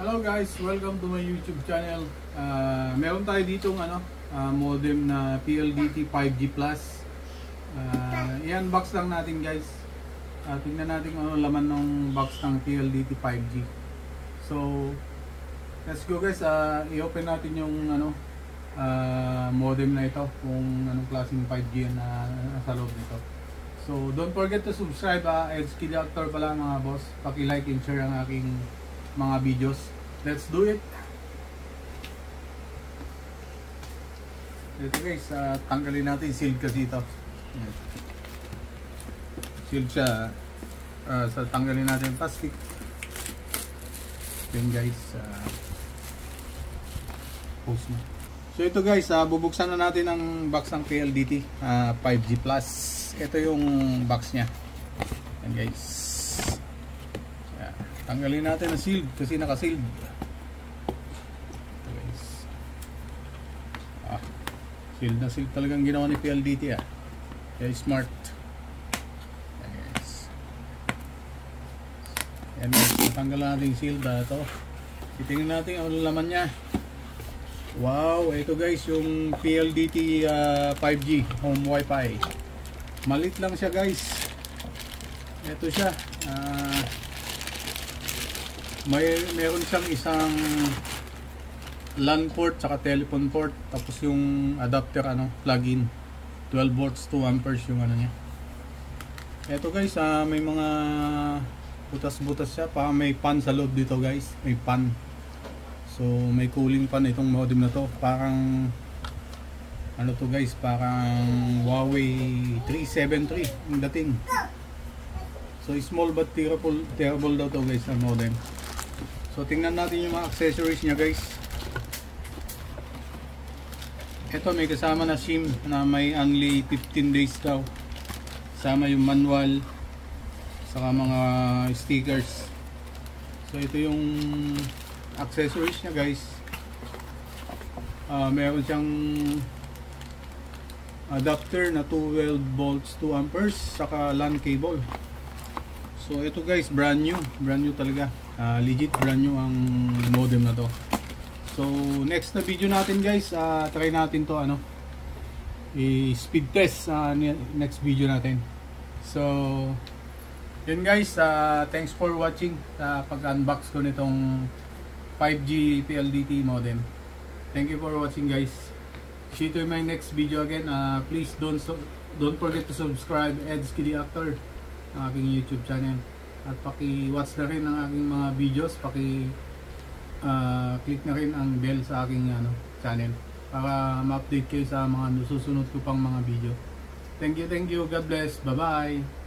Hello guys, welcome to my YouTube channel. Meron tayo ditong modem na PLDT 5G Plus. I-unbox lang natin guys. Tingnan natin kung ano laman ng box ng PLDT 5G. So, let's go guys. I-open natin yung modem na ito, kung anong klaseng 5G na nasa loob nito. So, don't forget to subscribe. Edskid Actor pala mga boss. Paki-like and share ang aking mga videos. Let's do it. Ito guys, tanggalin natin sealed kasi ito. Sealed siya. Tanggalin natin yung plastic. Yun guys, post mo. So ito guys, bubuksan na natin ang box ng PLDT 5G Plus. Ito yung box nya. Yan guys. Tanggalin natin ang sealed kasi naka-sealed. Guys. Sealed na sealed talagang ginawa ni PLDT Kaya smart. Guys. Yan guys, natanggalan natin yung sealed ito. Titingnan natin ang laman niya. Wow, ito guys yung PLDT 5G home wifi. Malit lang siya guys. Ito siya. Meron siyang isang LAN port saka telephone port, tapos yung adapter plug-in 12 volts 2 amperes yung niya. Ito guys, may mga butas-butas siya, may fan sa loob dito guys, may fan. So may cooling fan itong modem na to, parang to guys, parang Huawei 373 yung dating. So small but terrible daw to guys ang modem. So tingnan natin yung mga accessories niya guys. Ito may kasama na SIM na may only 15 days daw. Kasama yung manual saka mga stickers. So ito yung accessories niya guys. Meron siyang adapter na 12 volts 2 amperes saka LAN cable. So ito guys, brand new talaga. Legit brand new ang modem na to. So next na video natin guys, try natin to i-speed test next video natin. So yun guys, thanks for watching pag-unbox ko nitong 5G PLDT modem. Thank you for watching guys. See you to my next video again. Please don't forget to subscribe Edskid Actor, aking YouTube channel, at paki-watch na rin ang aking mga videos, click na rin ang bell sa aking channel para ma-update kayo sa mga susunod ko pang mga video. Thank you, God bless, bye bye.